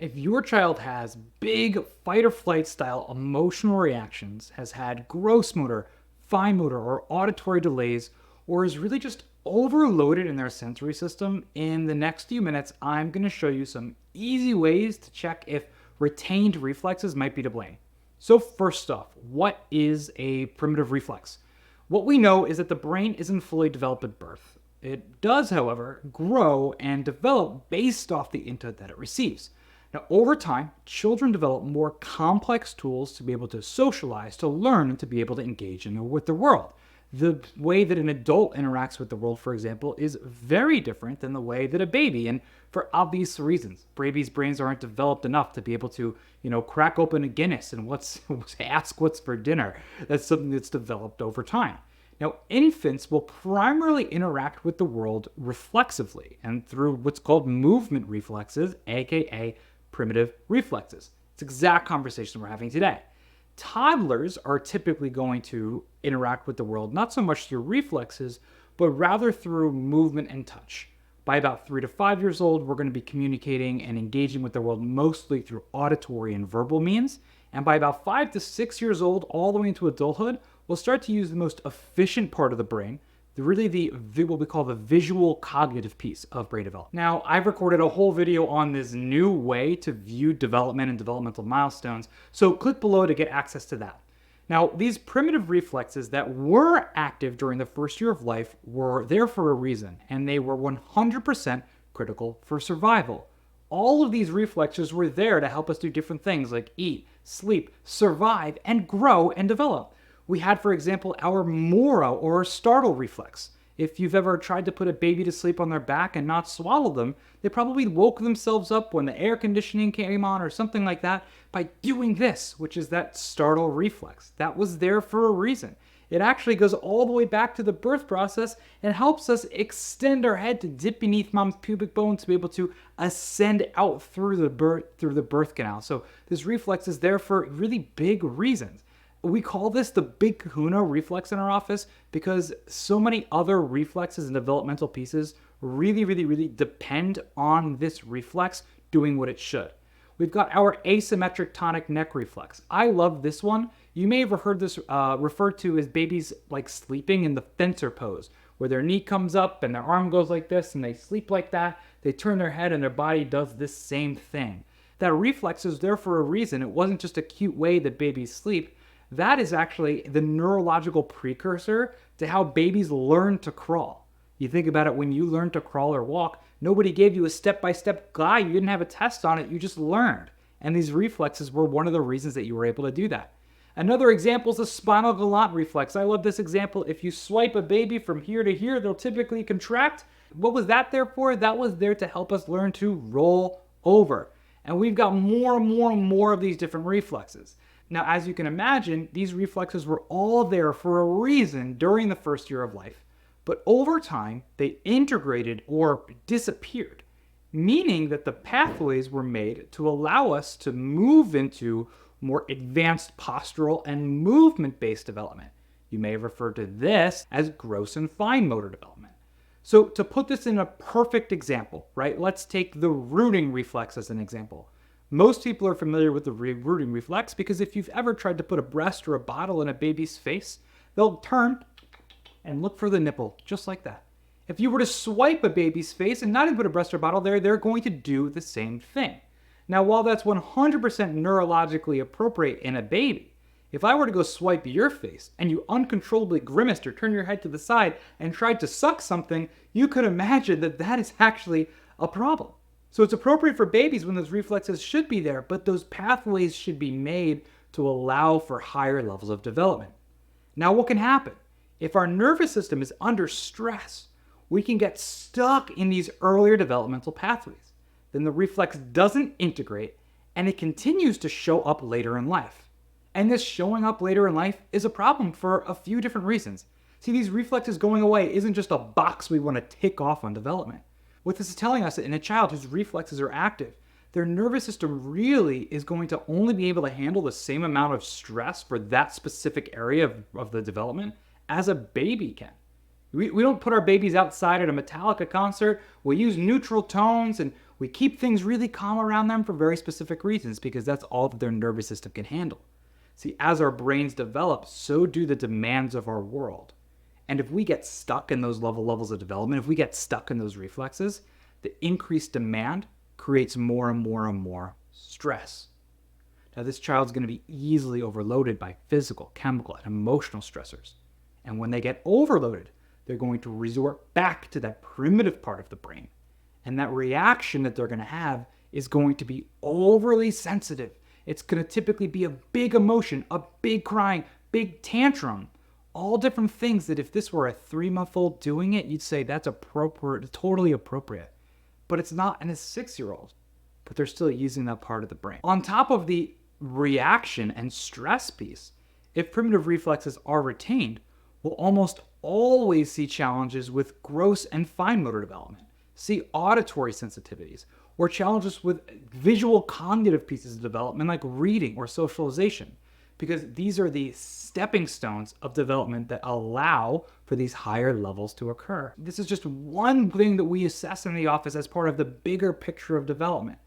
If your child has big fight or flight style emotional reactions, has had gross motor, fine motor, or auditory delays, or is really just overloaded in their sensory system, in the next few minutes, I'm going to show you some easy ways to check if retained reflexes might be to blame. So, first off, what is a primitive reflex? What we know is that the brain isn't fully developed at birth. It does, however, grow and develop based off the input that it receives. Now, over time, children develop more complex tools to be able to socialize, to learn, and to be able to engage with the world. The way that an adult interacts with the world, for example, is very different than the way that a baby, and for obvious reasons. Babies' brains aren't developed enough to be able to, crack open a Guinness and ask what's for dinner. That's something that's developed over time. Now, infants will primarily interact with the world reflexively and through what's called movement reflexes, aka primitive reflexes. It's the exact conversation we're having today. Toddlers are typically going to interact with the world not so much through reflexes, but rather through movement and touch. By about 3 to 5 years old, we're going to be communicating and engaging with the world mostly through auditory and verbal means. And by about 5 to 6 years old, all the way into adulthood, we'll start to use the most efficient part of the brain, what we call the visual cognitive piece of brain development. Now, I've recorded a whole video on this new way to view development and developmental milestones, so click below to get access to that. Now, these primitive reflexes that were active during the first year of life were there for a reason, and they were 100% critical for survival. All of these reflexes were there to help us do different things like eat, sleep, survive, and grow and develop. We had, for example, our Moro or startle reflex. If you've ever tried to put a baby to sleep on their back and not swallow them, they probably woke themselves up when the air conditioning came on or something like that by doing this, which is that startle reflex. That was there for a reason. It actually goes all the way back to the birth process and helps us extend our head to dip beneath mom's pubic bone to be able to ascend out through the birth canal. So this reflex is there for really big reasons. We call this the big kahuna reflex in our office because so many other reflexes and developmental pieces really depend on this reflex doing what it should. We've got our asymmetric tonic neck reflex. I love this one. You may have heard this referred to as babies like sleeping in the fencer pose, where their knee comes up and their arm goes like this and they sleep like that. They turn their head and their body does this same thing. That reflex is there for a reason. It wasn't just a cute way that babies sleep. That is actually the neurological precursor to how babies learn to crawl. You think about it, when you learn to crawl or walk, nobody gave you a step-by-step guide. You didn't have a test on it. You just learned. And these reflexes were one of the reasons that you were able to do that. Another example is the spinal galant reflex. I love this example. If you swipe a baby from here to here, they'll typically contract. What was that there for? That was there to help us learn to roll over. And we've got more and more of these different reflexes. Now, as you can imagine, these reflexes were all there for a reason during the first year of life. But over time, they integrated or disappeared, meaning that the pathways were made to allow us to move into more advanced postural and movement-based development. You may have referred to this as gross and fine motor development. So to put this in a perfect example, right, let's take the rooting reflex as an example. Most people are familiar with the rooting reflex because if you've ever tried to put a breast or a bottle in a baby's face, they'll turn and look for the nipple, just like that. If you were to swipe a baby's face and not even put a breast or bottle there, they're going to do the same thing. Now, while that's 100% neurologically appropriate in a baby, if I were to go swipe your face and you uncontrollably grimaced or turn your head to the side and tried to suck something, you could imagine that that is actually a problem. So it's appropriate for babies when those reflexes should be there, but those pathways should be made to allow for higher levels of development. Now, what can happen? If our nervous system is under stress, we can get stuck in these earlier developmental pathways. Then the reflex doesn't integrate, and it continues to show up later in life. And this showing up later in life is a problem for a few different reasons. See, these reflexes going away isn't just a box we want to tick off on development. What this is telling us that in a child whose reflexes are active, their nervous system really is going to only be able to handle the same amount of stress for that specific area of the development as a baby can. We don't put our babies outside at a Metallica concert. We use neutral tones and We keep things really calm around them for very specific reasons because that's all that their nervous system can handle. See, as our brains develop, so do the demands of our world. And if we get stuck in those levels of development, if we get stuck in those reflexes, the increased demand creates more and more and more stress. Now, this child's going to be easily overloaded by physical, chemical, and emotional stressors. And when they get overloaded, they're going to resort back to that primitive part of the brain. And that reaction that they're going to have is going to be overly sensitive. It's going to typically be a big emotion, a big crying, big tantrum, all different things that if this were a 3-month-old doing it, you'd say that's appropriate, totally appropriate. But it's not in a 6-year-old, but they're still using that part of the brain. On top of the reaction and stress piece, if primitive reflexes are retained, we'll almost always see challenges with gross and fine motor development, see auditory sensitivities, or challenges with visual cognitive pieces of development like reading or socialization, because these are the stepping stones of development that allow for these higher levels to occur. This is just one thing that we assess in the office as part of the bigger picture of development.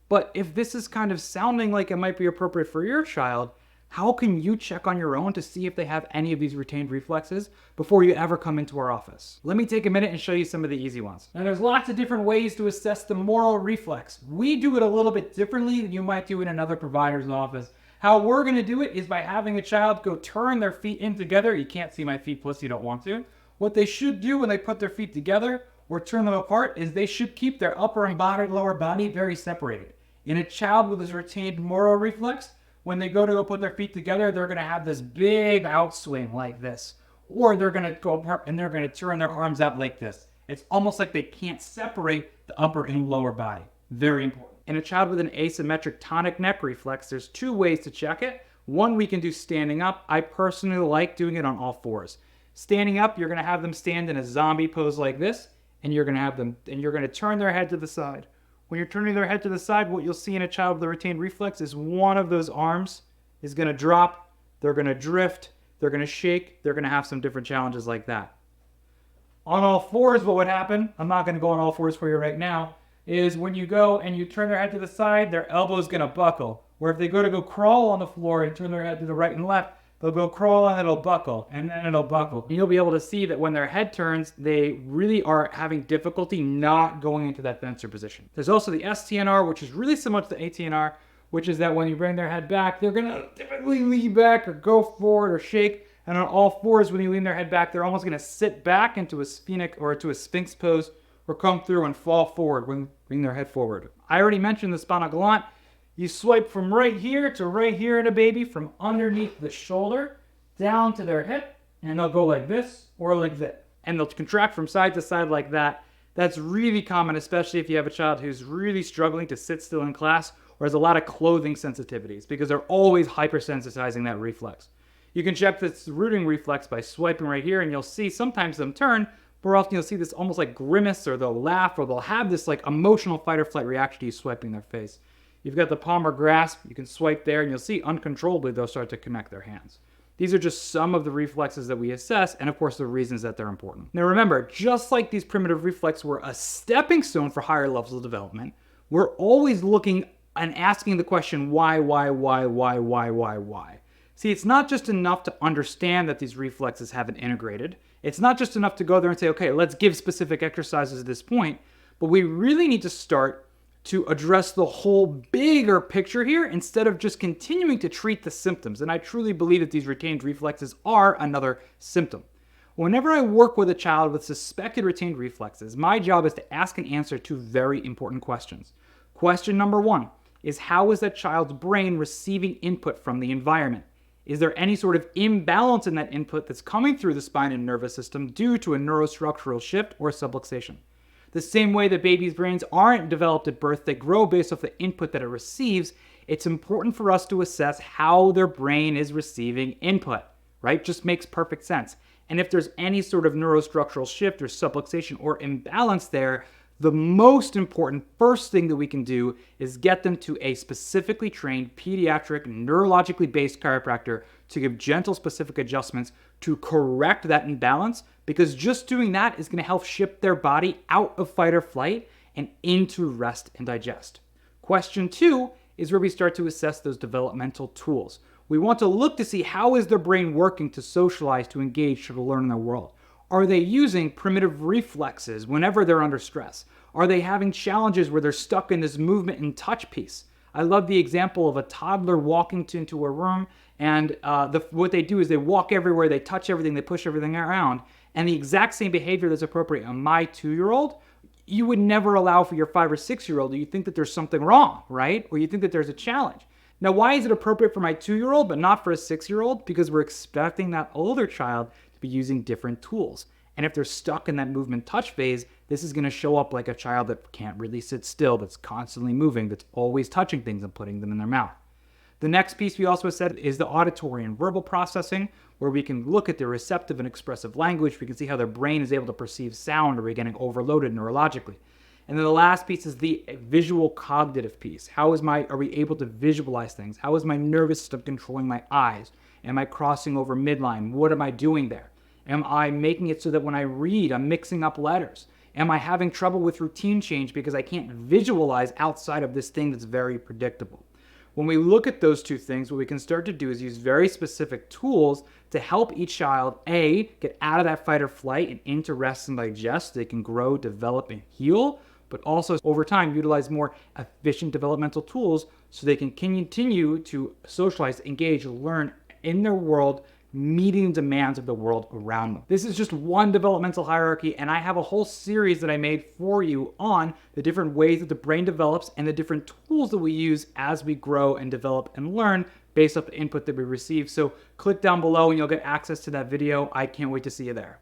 But if this is kind of sounding like it might be appropriate for your child, how can you check on your own to see if they have any of these retained reflexes before you ever come into our office? Let me take a minute and show you some of the easy ones. Now, there's lots of different ways to assess the Moro reflex. We do it a little bit differently than you might do in another provider's office. How we're going to do it is by having a child go turn their feet in together. You can't see my feet, plus you don't want to. What they should do when they put their feet together or turn them apart is they should keep their upper and lower body very separated. In a child with a retained Moro reflex, when they go to put their feet together, they're going to have this big outswing like this. Or they're going to go apart and they're going to turn their arms out like this. It's almost like they can't separate the upper and lower body. Very important. In a child with an asymmetric tonic neck reflex, there's 2 ways to check it. One, we can do standing up. I personally like doing it on all 4s. Standing up, you're going to have them stand in a zombie pose like this, and you're going to turn their head to the side. When you're turning their head to the side, what you'll see in a child with a retained reflex is one of those arms is going to drop, they're going to drift, they're going to shake, they're going to have some different challenges like that. On all 4s, what would happen, I'm not going to go on all 4s for you right now, is when you go and you turn their head to the side, their elbow is going to buckle. Or if they go crawl on the floor and turn their head to the right and left, they'll go crawl and it'll buckle, and then it'll buckle. And you'll be able to see that when their head turns, they really are having difficulty not going into that fencer position. There's also the STNR, which is really similar to the ATNR, which is that when you bring their head back, they're going to typically lean back or go forward or shake. And on all 4s, when you lean their head back, they're almost going to sit back into a sphenic or to a sphinx pose or come through and fall forward when bring their head forward. I already mentioned the spinal galant. You swipe from right here to right here in a baby, from underneath the shoulder down to their hip, and they'll go like this or like that. And they'll contract from side to side like that. That's really common, especially if you have a child who's really struggling to sit still in class or has a lot of clothing sensitivities, because they're always hypersensitizing that reflex. You can check this rooting reflex by swiping right here, and you'll see sometimes them turn, more often you'll see this almost like grimace, or they'll laugh, or they'll have this like emotional fight or flight reaction to you swiping their face. You've got the palmar grasp, you can swipe there, and you'll see uncontrollably they'll start to connect their hands. These are just some of the reflexes that we assess, and of course the reasons that they're important. Now remember, just like these primitive reflexes were a stepping stone for higher levels of development, we're always looking and asking the question, why? See, it's not just enough to understand that these reflexes haven't integrated. It's not just enough to go there and say, okay, let's give specific exercises at this point, but we really need to start to address the whole bigger picture here instead of just continuing to treat the symptoms. And I truly believe that these retained reflexes are another symptom. Whenever I work with a child with suspected retained reflexes, my job is to ask and answer 2 very important questions. Question number 1 is, how is that child's brain receiving input from the environment? Is there any sort of imbalance in that input that's coming through the spine and nervous system due to a neurostructural shift or subluxation? The same way that babies' brains aren't developed at birth, they grow based off the input that it receives, it's important for us to assess how their brain is receiving input, right? Just makes perfect sense. And if there's any sort of neurostructural shift or subluxation or imbalance there, the most important first thing that we can do is get them to a specifically trained pediatric neurologically based chiropractor to give gentle specific adjustments to correct that imbalance, because just doing that is going to help shift their body out of fight or flight and into rest and digest. Question 2 is where we start to assess those developmental tools. We want to look to see how is their brain working to socialize, to engage, to learn in the world. Are they using primitive reflexes whenever they're under stress? Are they having challenges where they're stuck in this movement and touch piece? I love the example of a toddler walking into a room, and what they do is they walk everywhere, they touch everything, they push everything around, and the exact same behavior that's appropriate on my 2-year-old, you would never allow for your 5 or 6-year-old. You think that there's something wrong, right? Or you think that there's a challenge. Now, why is it appropriate for my 2-year-old but not for a 6-year-old? Because we're expecting that older child to be using different tools. And if they're stuck in that movement touch phase, this is going to show up like a child that can't really sit still, that's constantly moving, that's always touching things and putting them in their mouth. The next piece we also said is the auditory and verbal processing, where we can look at their receptive and expressive language. We can see how their brain is able to perceive sound, or we're getting overloaded neurologically. And then the last piece is the visual cognitive piece. Are we able to visualize things? How is my nervous system controlling my eyes? Am I crossing over midline? What am I doing there? Am I making it so that when I read, I'm mixing up letters? Am I having trouble with routine change because I can't visualize outside of this thing that's very predictable? When we look at those two things, what we can start to do is use very specific tools to help each child, A, get out of that fight or flight and into rest and digest so they can grow, develop, and heal, but also over time utilize more efficient developmental tools so they can continue to socialize, engage, learn in their world, meeting the demands of the world around them. This is just one developmental hierarchy, and I have a whole series that I made for you on the different ways that the brain develops and the different tools that we use as we grow and develop and learn based off the input that we receive. So click down below and you'll get access to that video. I can't wait to see you there.